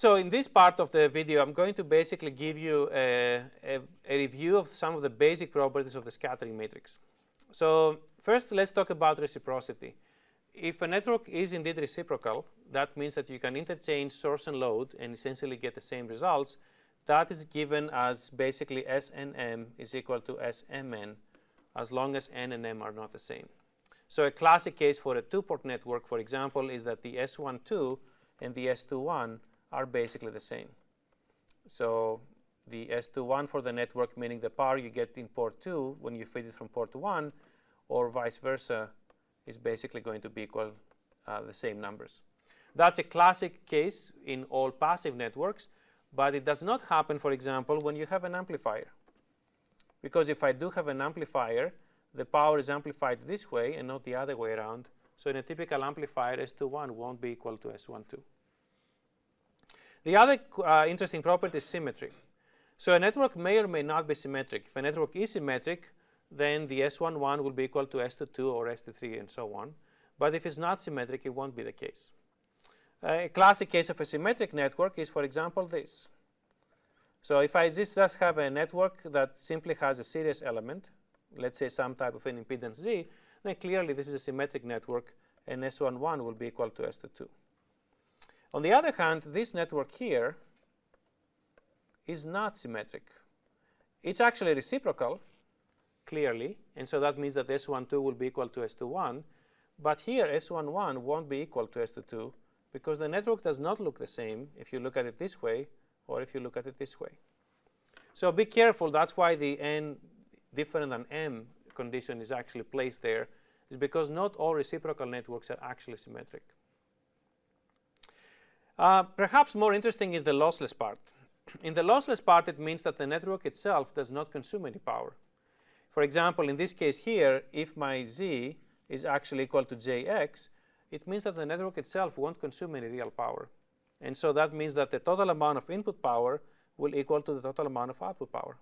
So in this part of the video, I'm going to basically give you a review of some of the basic properties of the scattering matrix. So first, let's talk about reciprocity. If a network is indeed reciprocal, that means that you can interchange source and load and essentially get the same results. That is given as basically SNM is equal to SMN, as long as N and M are not the same. So a classic case for a two-port network, for example, is that the S12 and the S21 are basically the same. So the S21 for the network, meaning the power you get in port 2 when you feed it from port 1, or vice versa, is basically going to be equal the same numbers. That's a classic case in all passive networks, but it does not happen, for example, when you have an amplifier. Because if I do have an amplifier, the power is amplified this way and not the other way around. So in a typical amplifier, S21 won't be equal to S12. The other interesting property is symmetry. So a network may or may not be symmetric. If a network is symmetric, then the S11 will be equal to S22 or S23 and so on. But if it's not symmetric, it won't be the case. A classic case of a symmetric network is, for example, this. So if I just have a network that simply has a series element, let's say some type of an impedance Z, then clearly this is a symmetric network, and S11 will be equal to S22. On the other hand, this network here is not symmetric. It's actually reciprocal, clearly, and so that means that S12 will be equal to S21, but here S11 won't be equal to S22 because the network does not look the same if you look at it this way or if you look at it this way. So be careful. That's why the N different than M condition is actually placed there, is because not all reciprocal networks are actually symmetric. Perhaps more interesting is the lossless part. In the lossless part, it means that the network itself does not consume any power. For example, in this case here, if my Z is actually equal to Jx, it means that the network itself won't consume any real power. And so that means that the total amount of input power will equal to the total amount of output power.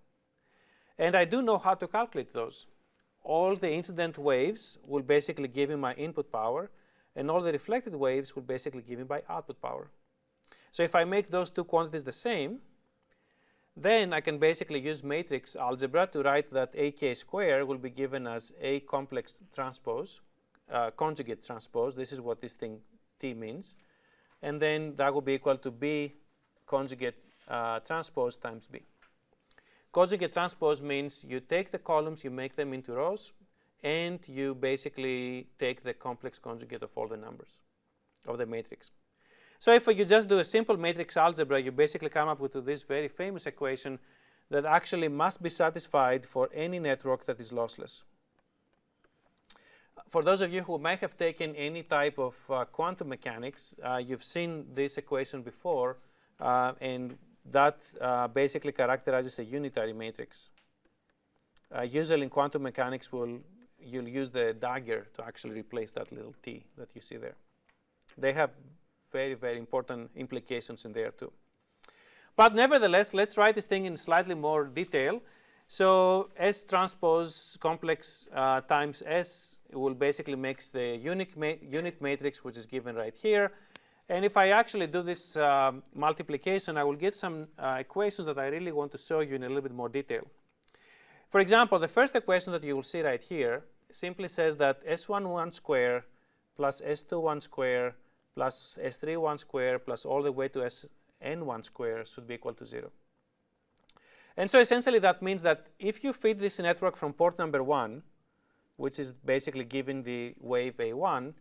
And I do know how to calculate those. All the incident waves will basically give me my input power, and all the reflected waves will basically give me my output power. So if I make those two quantities the same, then I can basically use matrix algebra to write that AK square will be given as A complex transpose, conjugate transpose. This is what this thing T means. And then that will be equal to B conjugate transpose times B. Conjugate transpose means you take the columns, you make them into rows, and you basically take the complex conjugate of all the numbers of the matrix. So if you just do a simple matrix algebra, you basically come up with this very famous equation that actually must be satisfied for any network that is lossless. For those of you who might have taken any type of quantum mechanics, you've seen this equation before, and that basically characterizes a unitary matrix. Usually in quantum mechanics, you'll use the dagger to actually replace that little t that you see there. They have very, very important implications in there too. But nevertheless, let's write this thing in slightly more detail. So S transpose complex times S will basically make the unit matrix, which is given right here. And if I actually do this multiplication, I will get some equations that I really want to show you in a little bit more detail. For example, the first equation that you will see right here simply says that S11 square plus S21 square plus S31 square plus all the way to Sn1 square should be equal to 0. And so essentially that means that if you feed this network from port number 1, which is basically given the wave A1,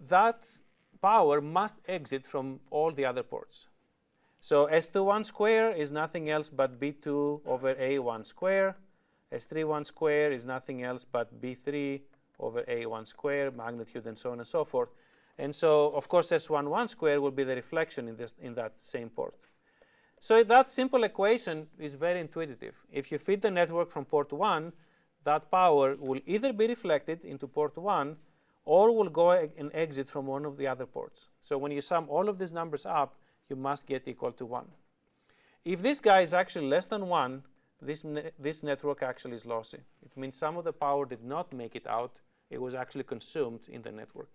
that power must exit from all the other ports. So S21 square is nothing else but B2 over A1 square. S31 square is nothing else but B3 over A1 square, magnitude, and so on and so forth. And so, of course, S11 square will be the reflection in that same port. So that simple equation is very intuitive. If you feed the network from port 1, that power will either be reflected into port 1 or will go and exit from one of the other ports. So when you sum all of these numbers up, you must get equal to 1. If this guy is actually less than 1, this network actually is lossy. It means some of the power did not make it out. It was actually consumed in the network.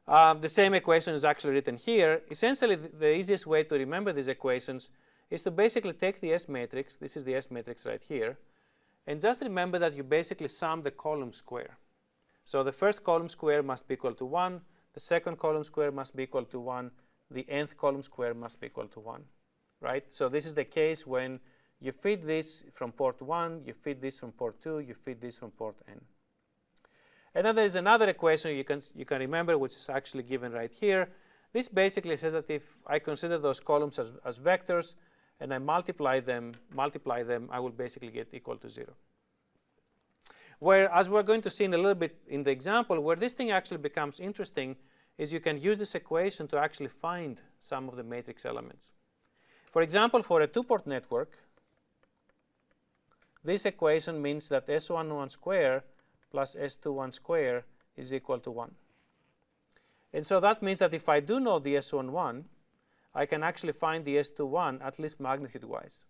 The same equation is actually written here. Essentially, the easiest way to remember these equations is to basically take the S matrix. This is the S matrix right here. And just remember that you basically sum the column square. So the first column square must be equal to 1. The second column square must be equal to 1. The nth column square must be equal to 1. Right? So this is the case when you feed this from port 1, you feed this from port 2, you feed this from port n. And then there is another equation you can remember, which is actually given right here. This basically says that if I consider those columns as vectors and I multiply them, I will basically get equal to 0. Where, as we're going to see in a little bit in the example, where this thing actually becomes interesting is you can use this equation to actually find some of the matrix elements. For example, for a two-port network, this equation means that S11 square plus S21 square is equal to 1. And so that means that if I do know the S11, I can actually find the S21 at least magnitude-wise.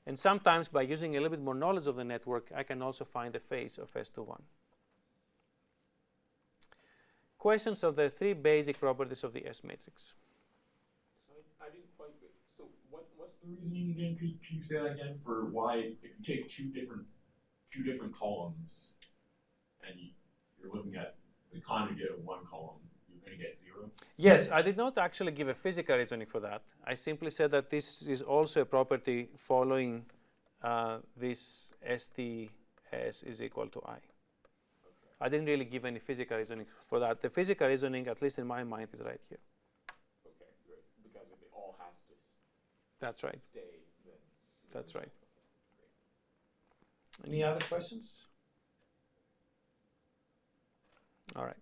And sometimes by using a little bit more knowledge of the network, I can also find the phase of S21. Questions of the three basic properties of the S matrix. So I didn't quite get, so what's the reasoning again? Could you say that again for why if you take two different columns and you're looking at the conjugate of one column, you're going to get 0? Yes, I did not actually give a physical reasoning for that. I simply said that this is also a property following this STS is equal to I. I didn't really give any physical reasoning for that. The physical reasoning, at least in my mind, is right here. Okay, great. Because if it all has to That's right. stay, then... That's right. Any other questions? All right.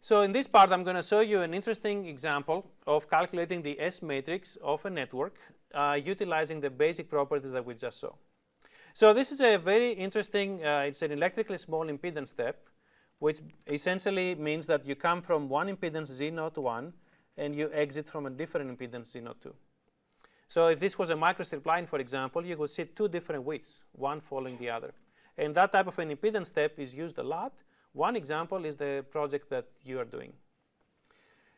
So in this part, I'm going to show you an interesting example of calculating the S matrix of a network utilizing the basic properties that we just saw. So this is a very interesting, it's an electrically small impedance step, which essentially means that you come from one impedance Z01 and you exit from a different impedance Z02. So if this was a microstrip line, for example, you would see two different widths, one following the other. And that type of an impedance step is used a lot. One example is the project that you are doing.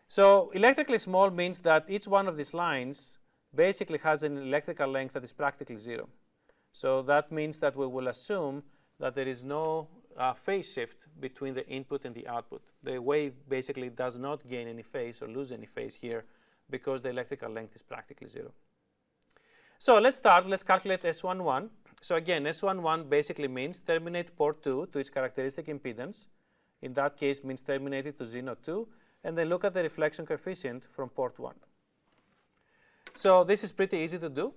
So electrically small means that each one of these lines basically has an electrical length that is practically 0. So that means that we will assume that there is no phase shift between the input and the output. The wave basically does not gain any phase or lose any phase here because the electrical length is practically 0. So let's start. Let's calculate S11. So again, S11 basically means terminate port 2 to its characteristic impedance. In that case, means terminate it to Z02. And then look at the reflection coefficient from port 1. So this is pretty easy to do.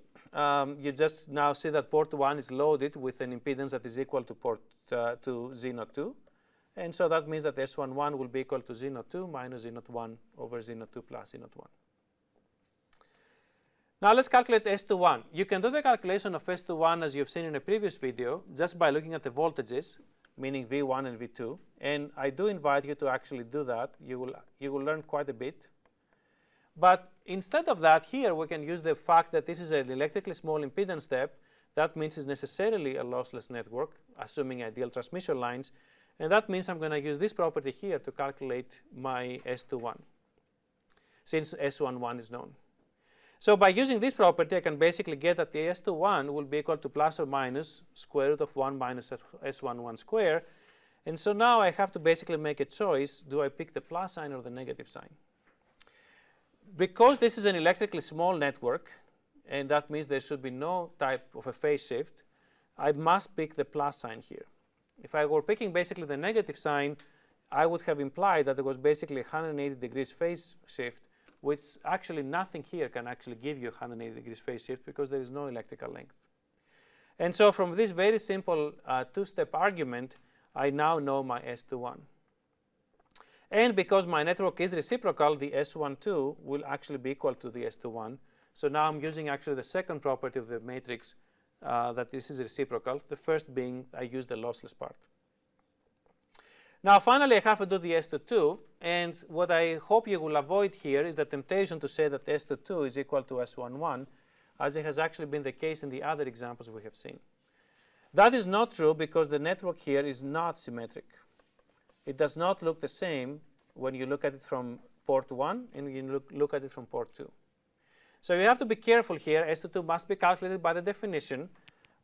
You just now see that port 1 is loaded with an impedance that is equal to port to Z02. And so that means that S11 will be equal to Z02 minus Z01 over Z02 plus Z01. Now let's calculate S21. You can do the calculation of S21 as you've seen in a previous video just by looking at the voltages, meaning V1 and V2. And I do invite you to actually do that. You will learn quite a bit. But instead of that, here we can use the fact that this is an electrically small impedance step. That means it's necessarily a lossless network, assuming ideal transmission lines. And that means I'm going to use this property here to calculate my S21, since S11 is known. So by using this property, I can basically get that the S21 will be equal to plus or minus square root of 1 minus S11 square. And so now I have to basically make a choice. Do I pick the plus sign or the negative sign? Because this is an electrically small network, and that means there should be no type of a phase shift, I must pick the plus sign here. If I were picking basically the negative sign, I would have implied that there was basically 180 degrees phase shift, which actually nothing here can actually give you 180 degrees phase shift because there is no electrical length. And so from this very simple two-step argument, I now know my S21. And because my network is reciprocal, the S12 will actually be equal to the S21. So now I'm using actually the second property of the matrix that this is reciprocal, the first being I use the lossless part. Now finally I have to do the S22, and what I hope you will avoid here is the temptation to say that S22 is equal to S11, as it has actually been the case in the other examples we have seen. That is not true because the network here is not symmetric. It does not look the same when you look at it from port 1 and you look at it from port 2. So you have to be careful here. S22 must be calculated by the definition,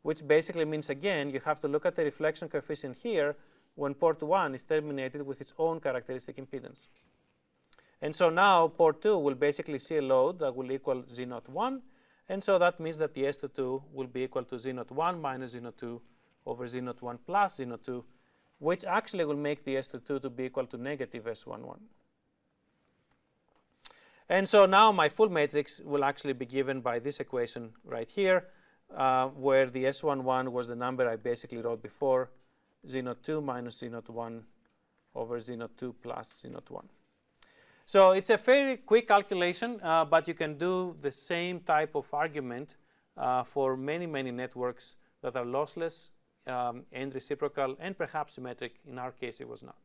which basically means, again, you have to look at the reflection coefficient here when port 1 is terminated with its own characteristic impedance. And so now port 2 will basically see a load that will equal Z01. And so that means that the S22 will be equal to Z01 minus Z02 over Z01 plus Z02, which actually will make the S22 to be equal to negative S11. And so now my full matrix will actually be given by this equation right here, where the S11 was the number I basically wrote before, Z02 minus Z01 over Z02 plus Z01. So it's a very quick calculation, but you can do the same type of argument for many, many networks that are lossless and reciprocal and perhaps symmetric. In our case, it was not.